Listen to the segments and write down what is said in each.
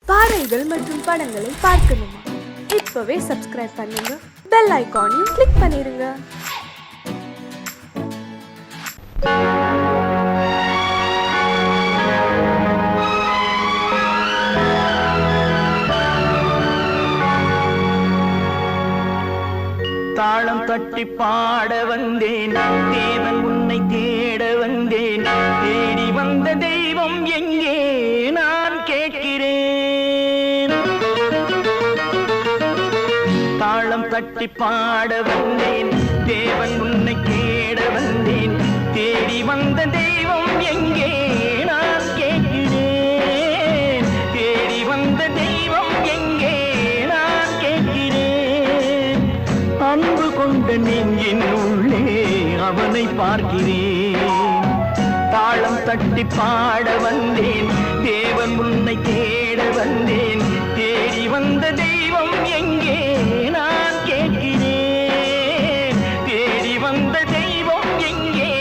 பாடல்கள் மற்றும் படங்களை பார்க்கணுமா? இப்பவே சப்ஸ்கிரைப் பண்ணுங்க, பெல் ஐகானையும் கிளிக் பண்ணிருங்க. தாளம் தட்டி பாட வந்தேன், தேவன் உன்னை தேட வந்தேன். தேடி வந்த தெய்வம் எங்கே நான் கேட்கிறேன். தாளம் தட்டி பாட வந்தேன், தேவன் உன்னை தேட வந்தேன். தேடி வந்த தெய்வம் எங்கே நான் கேட்கிறேன். தேடி வந்த தெய்வம் எங்கே நான் கேட்கிறேன். அன்பு கொண்ட நெஞ்சின் உள்ளே அவனை பார்க்கிறேன். தாளம் தட்டி பாட வந்தேன், தேவன் உன்னை தேட வந்தேன். தேடி வந்த தெய்வம் எங்கே நான் கேட்கிறேன். தேடி வந்த தெய்வம் எங்கே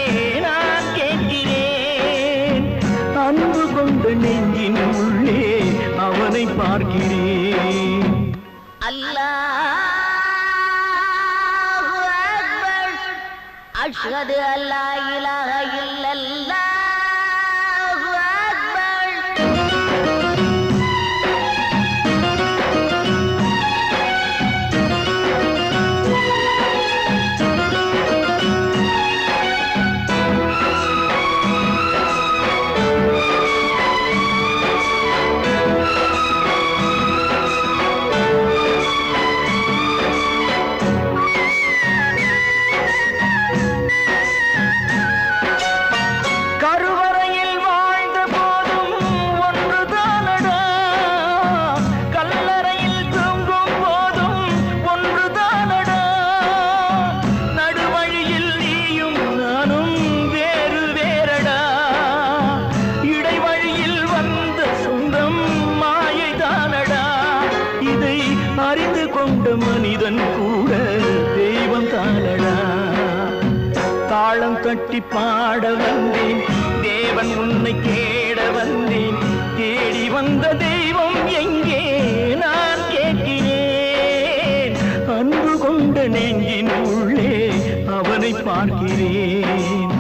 நான் கேட்கிறேன். அன்பு கொண்ட நெஞ்சின் உள்ளே அவனை பார்க்கிறேன். அல்லாஹ் அஷ்ஹது அல்லா இலாஹ இல்லல்லாஹு அக்பர். அறிந்து கொண்ட மனிதன் கூட தெய்வம் தானடா. தாளம் தட்டி பாட வந்தேன், தேவன் உன்னை தேட வந்தேன். தேடி வந்த தெய்வம் எங்கே நான் கேட்கிறேன். அன்பு கொண்ட நெஞ்சின் உள்ளே அவனை பார்க்கிறேன்.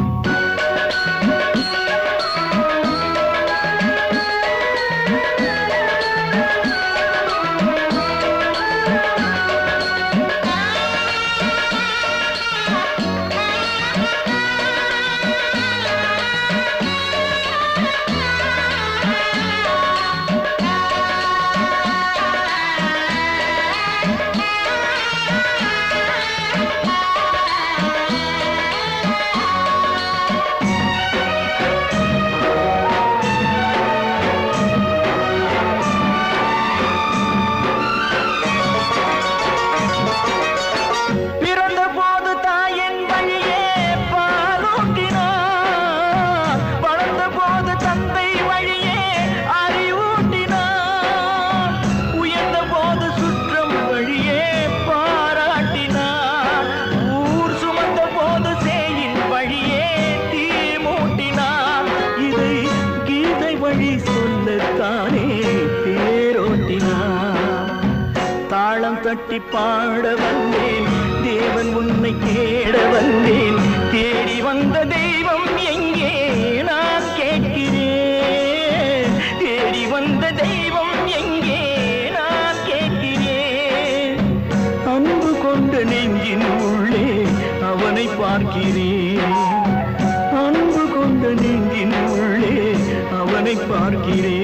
தாளம் தட்டி பாட வந்தேன், தேவன் உன்னை தேட வந்தேன். தேடி வந்த தெய்வம் எங்கே நான் கேட்கிறேன். தேடி வந்த தெய்வம் எங்கே நான் கேட்கிறேன். அன்பு கொண்ட நெஞ்சின் உள்ளே அவனை பார்க்கிறேன். அன்பு கொண்ட நெஞ்சின் உள்ளே அவனை பார்க்கிறேன்.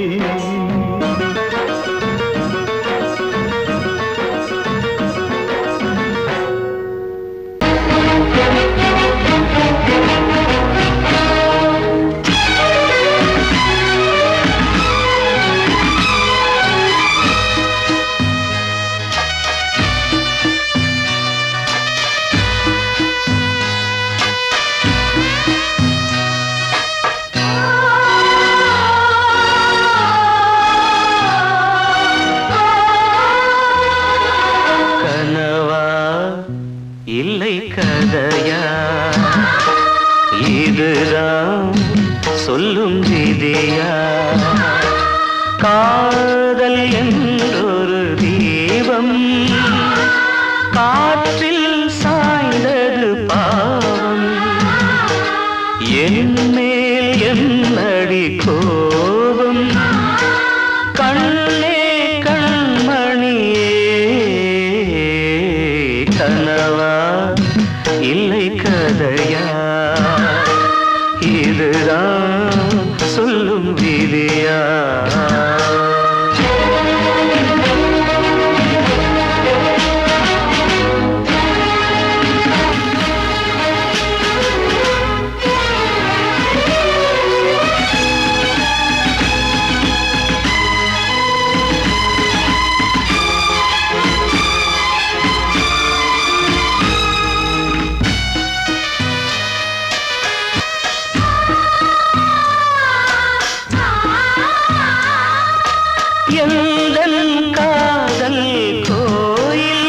எந்தன் காதல் கோயில்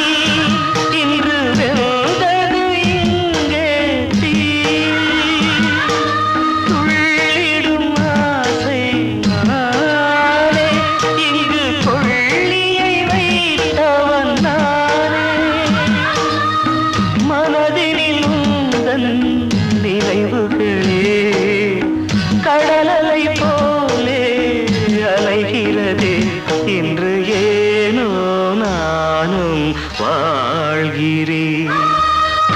இன்று வெந்தது இங்கே தீ துள்ளிடும் ஆசை நானே இங்கு கொள்ளியை வைத்தவன் நானே மனதினில் உந்தன் நினைவுகளே கடலலை போலே அலைகிறதே இன்று ஏனோ நானும் வாழ்கிறேன்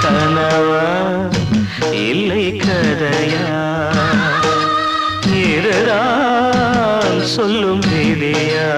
கனவா இல்லை கதையா இதுதான் சொல்லும் விதியா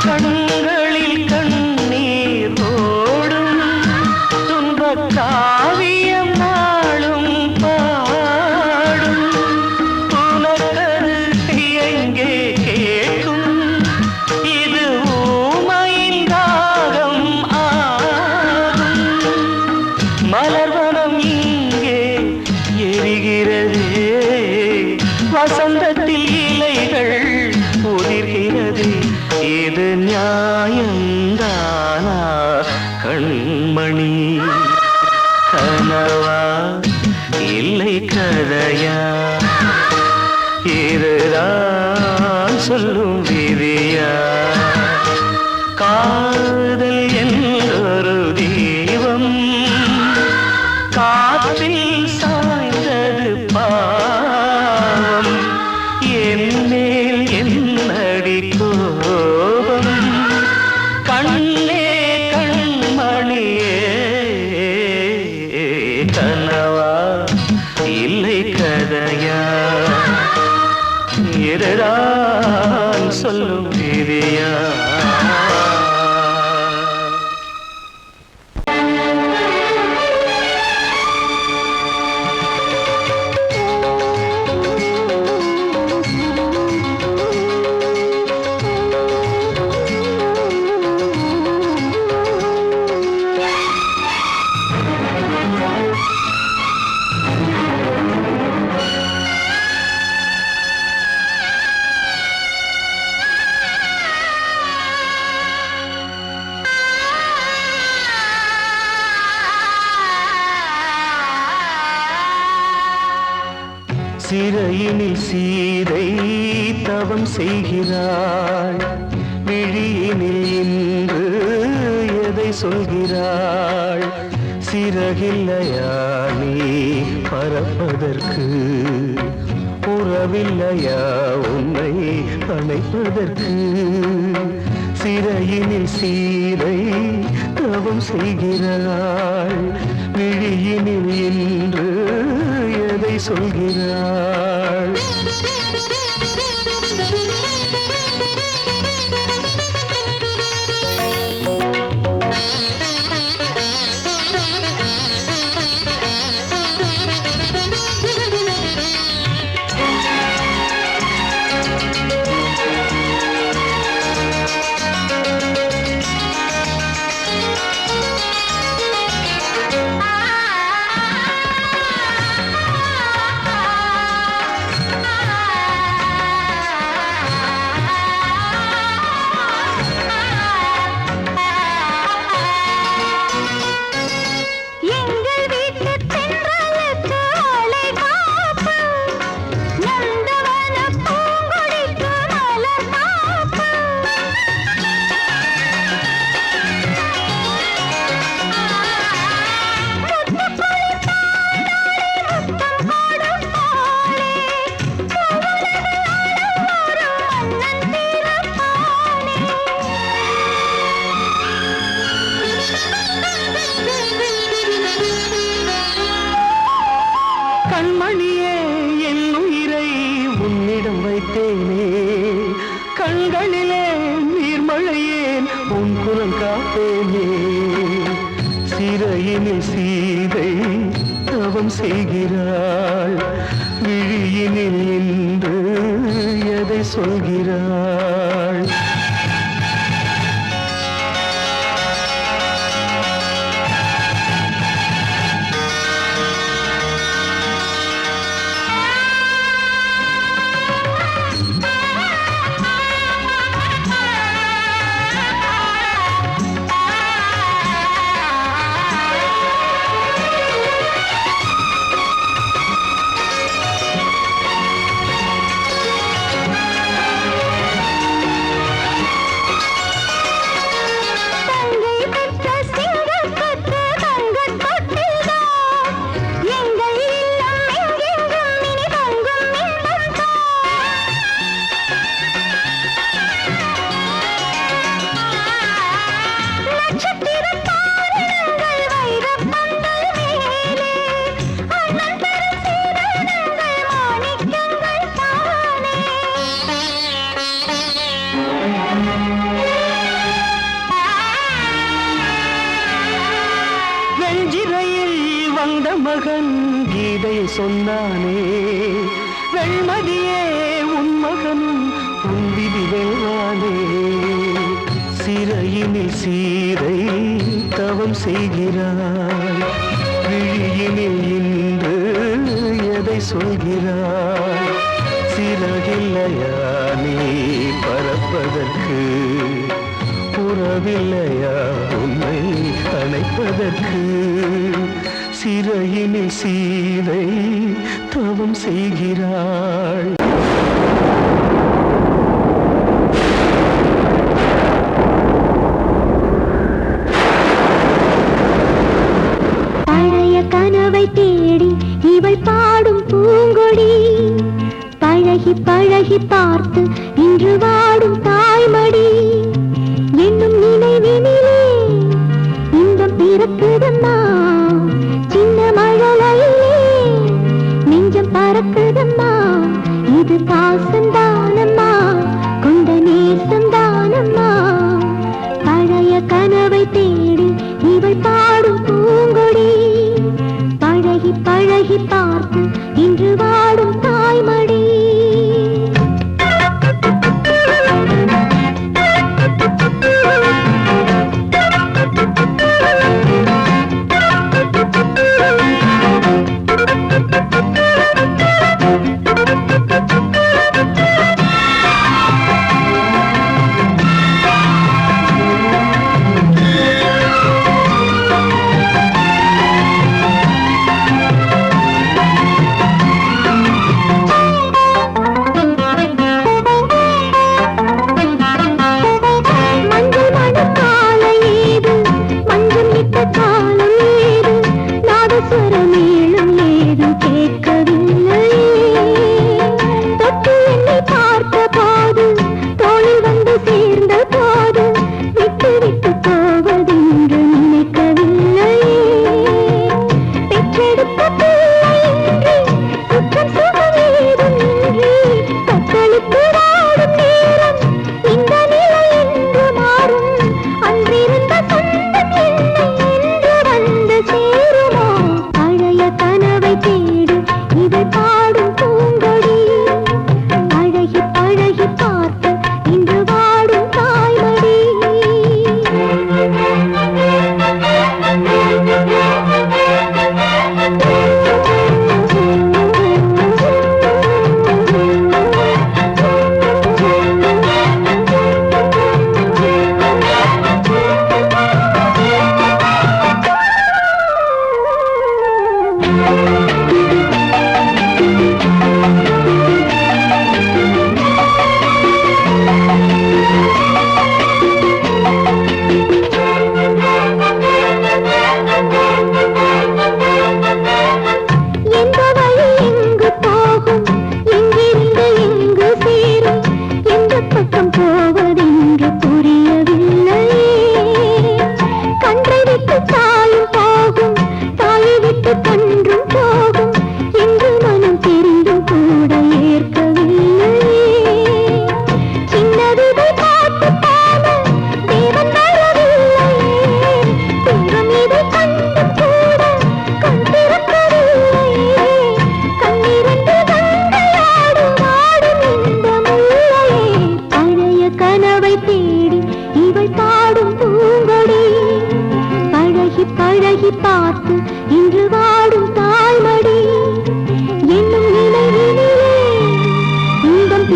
கண்களில் கண்ணீர் ஓடும் துன்பக் காவியம் நாளும் பாடும் உனக்கது எங்கே கேட்கும் இது ஊமையின் தாகம் ஆகும் மலர்வனம் இங்கே எரிகிறதே வசந்தத்தில் இலைகள் உதிர்கிறது இது நியாயந்தானா கண்மணி கனவா இல்லை கதையா இதுதான் சொல்லும் விதியா காதல் என்றொரு தீபம் காற்றில் சாய்ந்தது பாவம் என்னேல் என்னடி கோபம் கண்ணே கண்மணியே கனவா இல்லை கதையா இதுதான் சொல்லும் விதியா சிறையினில் சீதை தவம் செய்கிறாள் விழியினில் இன்று எதை சொல்கிறாள் சிறகில்லையா நீ பறப்பதற்கு உறவில்லையா உன்னை அணைப்பதற்கு சிறையினில் சீதை தவம் செய்கிறாள் விழியினில் இன்று எதை சொல்கிறாள் கண்மணியே என் உயிரை உன்னிடம் வைத்தேனே கண்களிலே நீர்மழையேன் உன் குரல் காப்பேனே சிறையினில் சீதை தவம் செய்கிறாள் விழியினில் இன்று எதை சொல்கிறாள்? வெஞ்சிரையில் வந்த மகன் கீதை சொன்னானே, வெண்மதியே உன் மகனும் உன் விதி வெல்வானே. சிறையினில் சீரை தவம் செய்கிறாய், விழியினில் இன்று எதை சொல்கிறாய்? சிறகில்லையா நீ பறப்பதற்கு, உறவில்லையா உன்னை அணைப்பதற்கு? சிறையினில் சீதை தவம் செய்கிறாள். பழைய கனவை தேடி இவள் பாடும் பூங்கொடி, பழகி பழகி பார்த்து இன்று வாடும் தாய்மடி. என்னும் நினைவினிலே இன்பம் பிறக்குதம்மா, சின்ன மழலையிலே நெஞ்சம் பறக்குதம்மா. இது பாசந்தானம்மா, கொண்ட நேசந்தானம்மா. பழைய கனவை தேடி இவள் பாடும் பூங்கொடி, பழகி பழகி பார்த்து இன்று வாடும் தாய்மடி.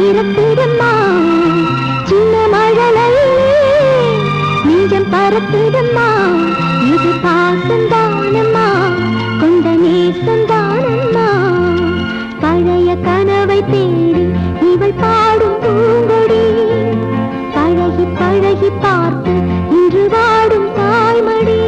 பிறக்குதம்மா சின்ன மழலையே நெஞ்சம் பறக்குதம்மா இது பாசந்தானம்மா கொண்ட நேசந்தானம்மா பழைய கனவை தேடி இவள் பாடும் பூங்கொடி பழகி பழகி பார்த்து இன்று வாடும் தாய்மடி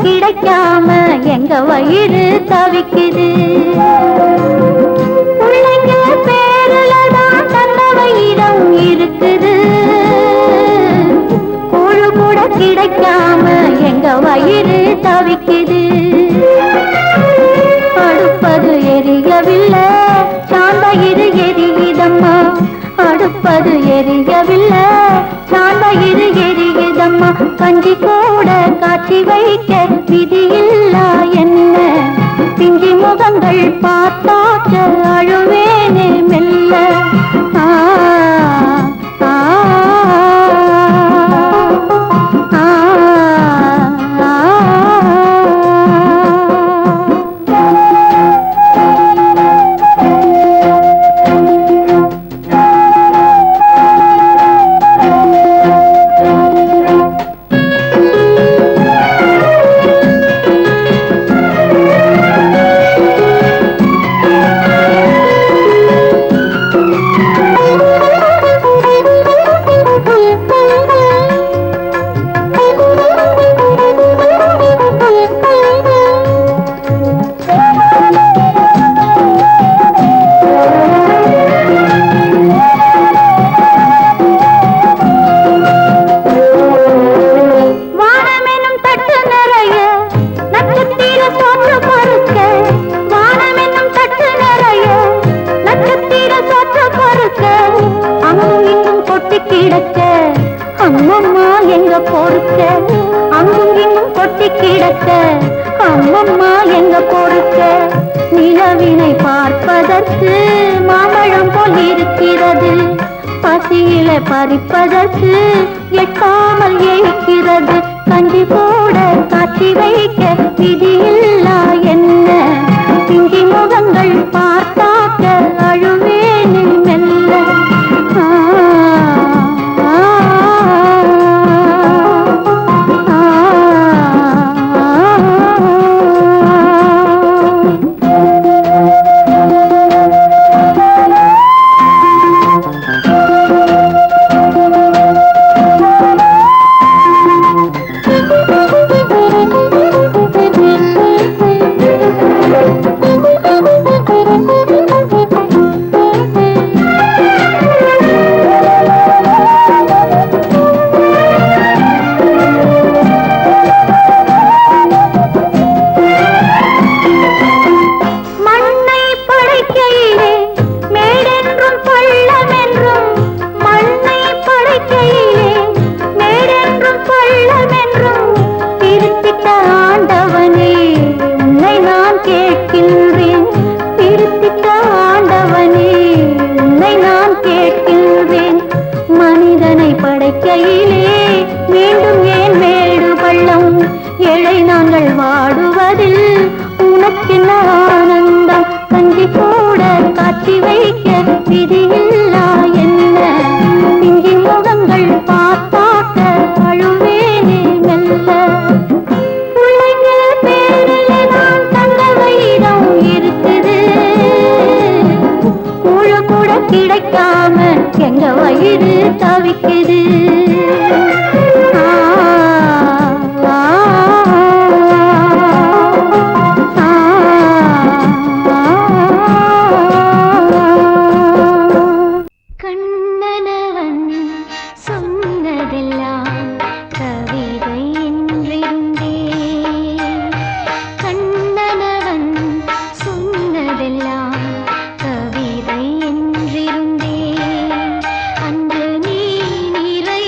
கிடைக்காம எங்க வயிறு தவிக்குது பிள்ளைங்க பேருலதான் தந்த வயிறம் இருக்குது கூழு கூட கிடைக்காம எங்க வயிறு தவிக்குது அடுப்பது எரியவில்லை சாந்தயிறு எரியுதம்மா அடுப்பது எரியவில்லை சாந்தயிறு எரியுதம்மா கஞ்சி கூட காட்சி வைக்க விதியில்லா என்ன பிஞ்சி முகங்கள் பார்த்தாக்க அழுவேனே மெல்ல ஆ ஆ ஆ கிடக்க அம்மம்மா எங்க பொறுக்க அங்கும் இங்கும் கொட்டி கிடக்க அம்மம்மா எங்க பொறுக்க நிலவினை பார்ப்பதற்கு மாம்பழம் போல் இருக்கிறது பசியில பறிப்பதற்கு எட்டாமல் ஏய்க்கிறது கஞ்சி போட காட்சி வைக்க விதியில்லா என்ன பிஞ்சி முகங்கள் பார்த்தாக்க அழுவேனே மெல்ல கிடைக்காம எங்க வயிறு தவிக்குது கவிதை என்றிருந்தே அன்று நீ நிறை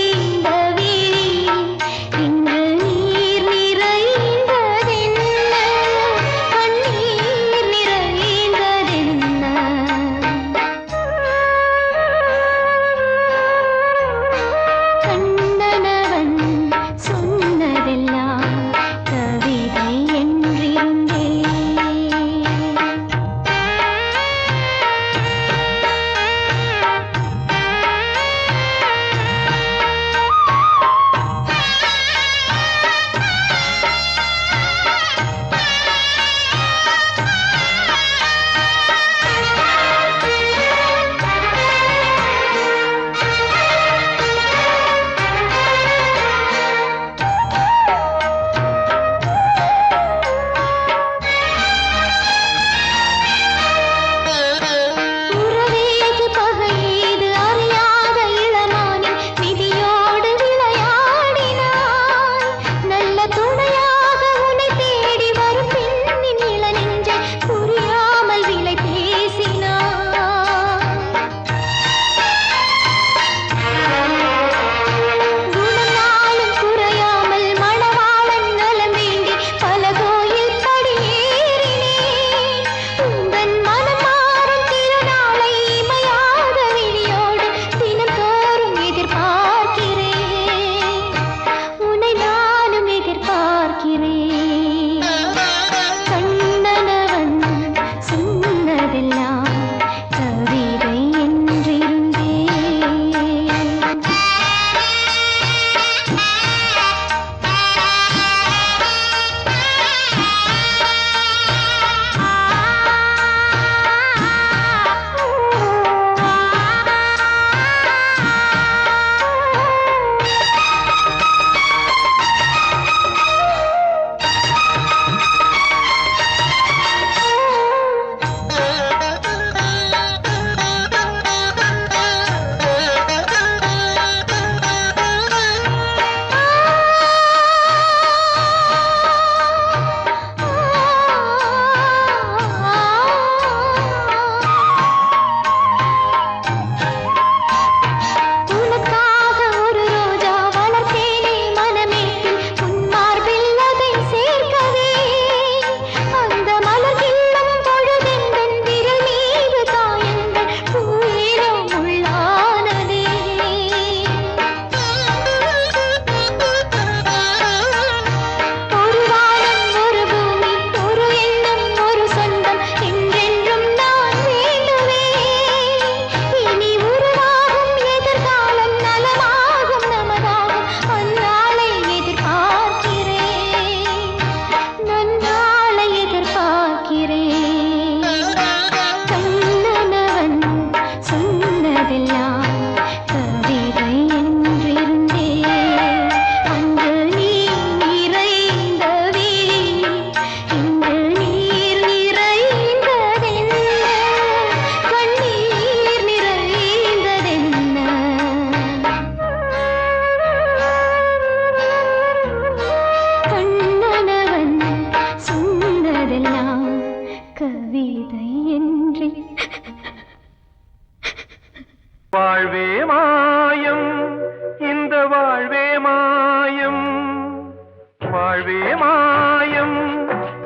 வாழ்வே மாயம்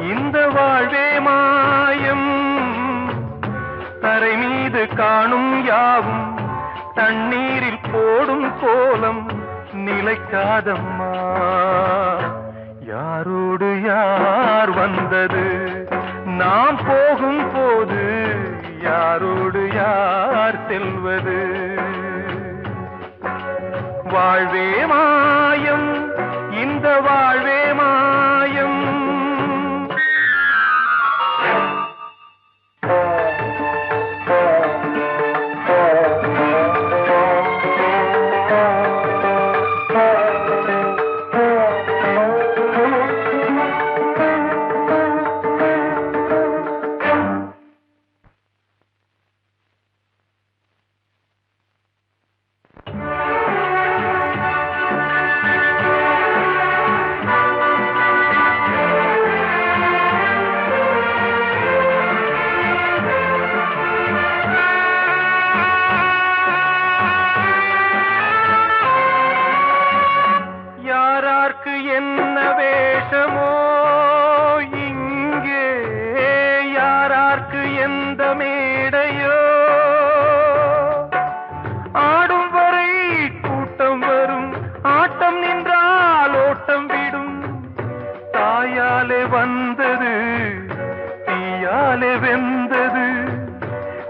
இந்த வாழ்வே மாயம் தரை மீது காணும் யாவும் தண்ணீரில் போடும் கோலம் நிலைக்காதம்மா யாரோடு யார் வந்தது நாம் போகும் போது யாரோடு யார் செல்வது வாழ்வே மாயம் இந்த வாழ்வே மாயம் என்ன வேஷமோ இங்கே யாரார்க்கு எந்த மேடையோ ஆடும் வரை கூட்டம் வரும் ஆட்டம் நின்றால் ஓட்டம் விடும் தாயாலே வந்தது தீயாலே வெந்தது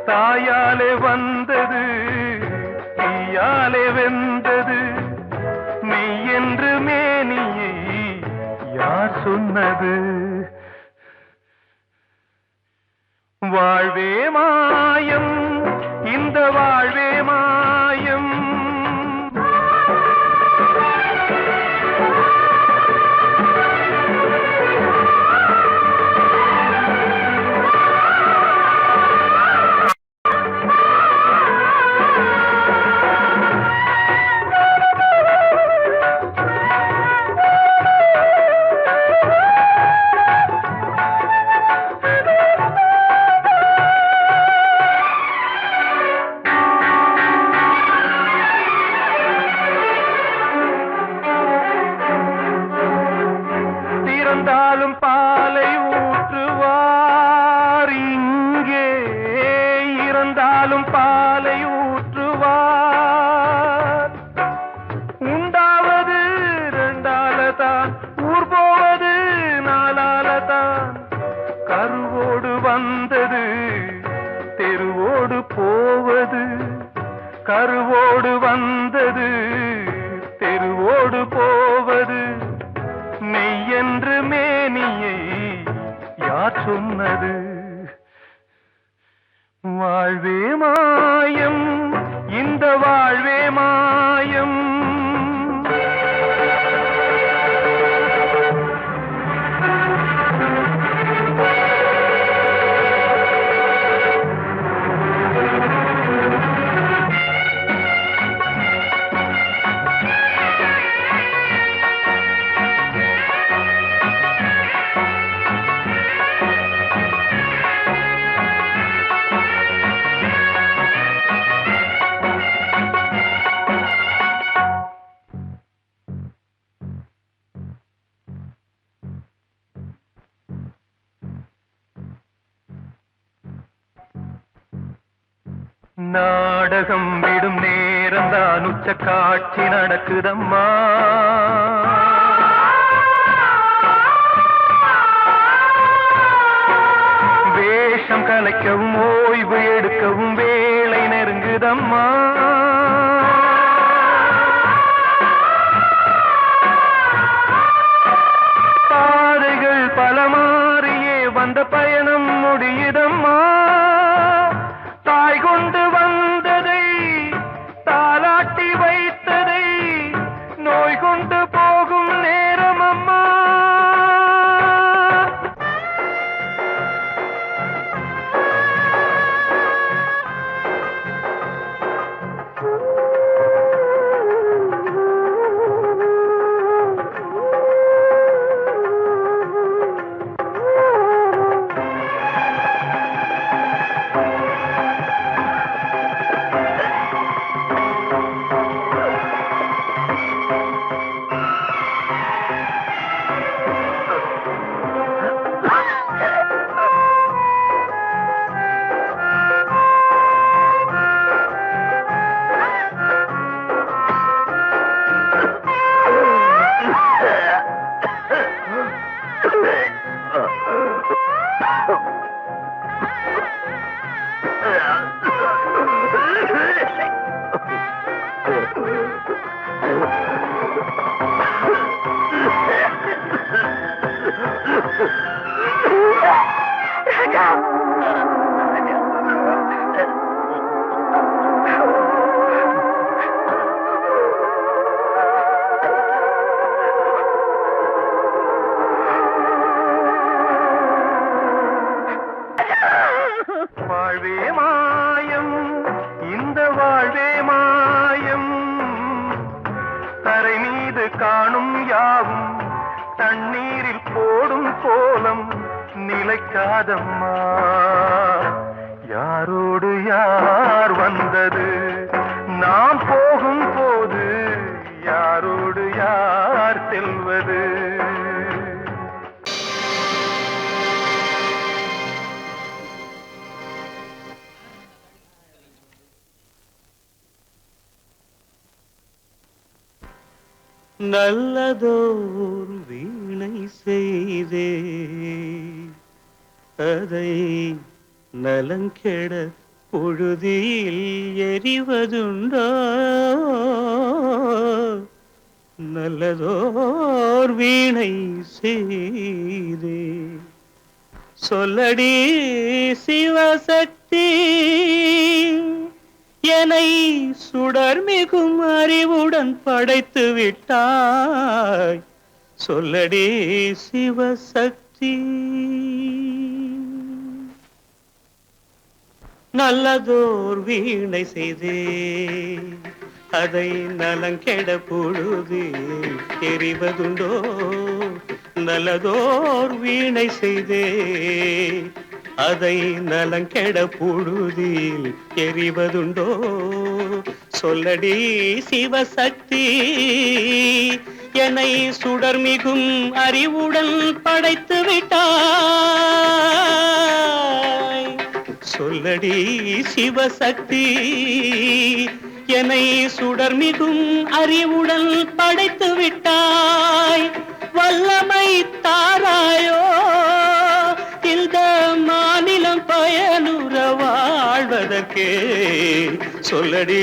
தாயாலே வந்தது தீயாலே வெந்தது மெய் என்று மேனியை யார் சொன்னது வாழ்வே மாயம் இந்த வாழ்வே மாயம் இறந்தாலும் பாலை ஊற்றுவார் இங்கே இறந்தாலும் பாலை ஊற்றுவார் உண்டாவது ரெண்டாலதான் ஊர் போவது நாலாலதான் கருவோடு வந்தது தெருவோடு போவது கருவோடு வந்தது தெருவோடு போவது மெய் என்று மேனியை யார் சொன்னது வாழ்வே மாயம் இந்த வாழ்வே மாயம் நாடகம் விடும் நேரம்தான் உச்ச காட்சி நடக்குதம்மா வேஷம் கலைக்கவும் ஓய்வு எடுக்கவும் வேளை நெருங்குதம்மா பாதைகள் பல மாறியே வந்த பயணம் முடியுதம்மா தாய் கொண்டு வந்ததை தாலாட்டி வைத்ததை நோய் கொண்டு போகும் நேரம் அம்மா காணும் யாவும் தண்ணீரில் போடும் கோலம் நிலைக்காதம்மா. யாரோடு யார் வந்தது நாம் போகும் போது, யாரோடு யார் செல்வது? நல்லதோர் வீணை செய்தே அதை நலங்கெட பொழுதில் எறிவதுண்டோ? நல்லதோர் வீணை செய்தே சொல்லடி சிவசக்தி, என்னை சுடர் மிகும் அறிவுடன் படைத்து விட்டாய். சொல்லடி சிவசக்தி. நல்லதோர் வீணை செய்தே அதை நலங்கெட பொழுது எறிவதுண்டோ? நல்லதோர் வீணை செய்தே அதை நலங்கெட பொழுதில் எறிவதுண்டோ? சொல்லடி சிவசக்தி, என்னை சுடர் மிகும் அறிவுடன் படைத்து விட்டாய். சொல்லடி சிவசக்தி, என்னை சுடர் மிகும் அறிவுடன் படைத்து விட்டாய். வல்லமை தாராயோ இந்த மாநிலம் பயனுற வாழ்வதற்கே? சொல்லடி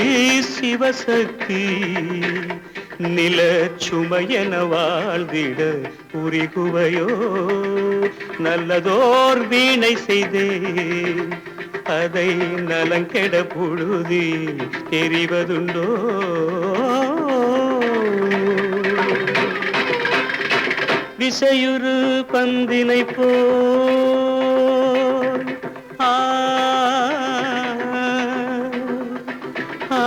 சிவசக்தி, நில சுமையென வாழ்ந்திட உரிகுவையோ? நல்லதோர் வீணை செய்தே அதை நலங்கெட பொழுதில் எறிவதுண்டோ? விசையுறு பந்தினை போல் ஆ ஆ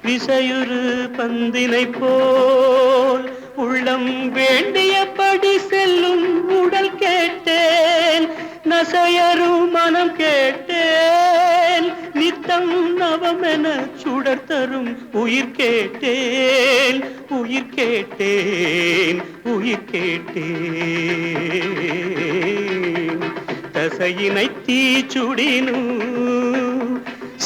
விசையுறு பந்தினை போல் உள்ளம் வேண்டியபடி செல்லும் உடல் கேட்டேன், நசையரும் மனம் கேட்டேன், நித்தம் நவமென சுடர் தரும் உயிர் கேட்டேன், உயிர் கேட்டேன், உயிர் கேட்டேன். தசையினை தீச்சுடினும்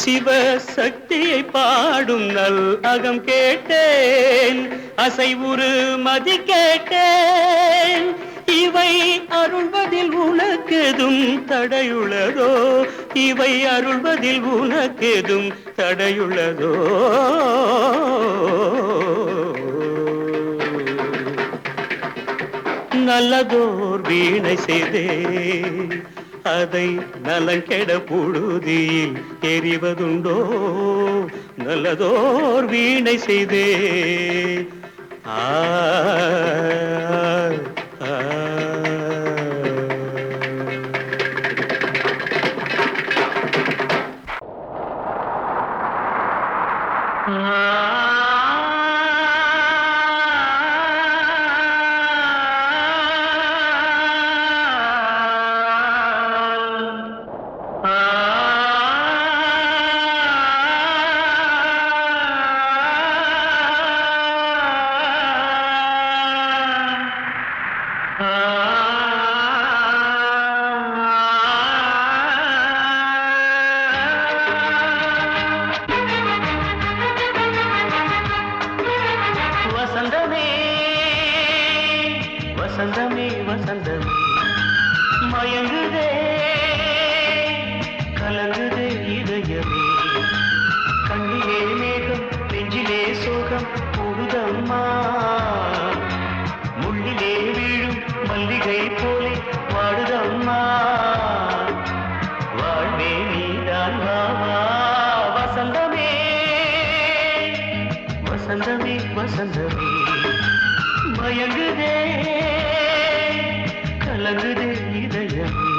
சிவசக்தியை பாடும் நல் அகம் கேட்டேன், அசைவுறு மதி கேட்டேன். இவை அருள்வதில் உனக்கெதும் தடையுள்ளதோ? இவை அருள்வதில் உனக்கெதும் தடையுள்ளதோ? நல்லதோர் வீணை செய்தே அதை நலங்கெட பொழுதில் எறிவதுண்டோ? நல்லதோர் வீணை செய்தே ஆ வசந்தமே வசந்தமே மயங்குதே கலங்குதே இதயமே, கண்ணிலே மேகம் நெஞ்சிலே சோகம் கூடுதம்மா, மல்லிகை போலே வாடுதம்மா வாழ்வே நீதான் வாவா வசந்தமே வசந்தமே வசந்தமே மயங்குதே கலங்குதே இதயமே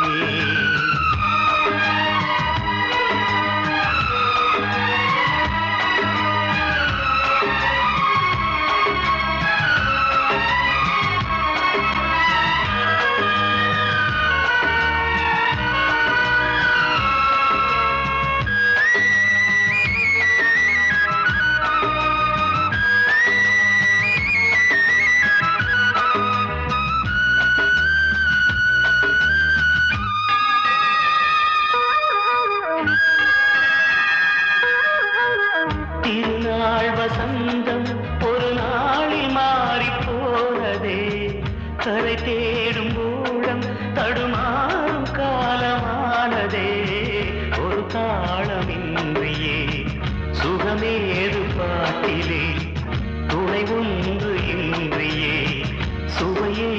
திருநாள் வசந்தம் ஒரு நாளில் மாறி போனதே கரை தேடும் ஊழம் தடுமாறும் காலமானதே ஒரு தாளமின்றியே சுகமேது பாட்டிலே துணை ஒன்று இன்றியே சுவையே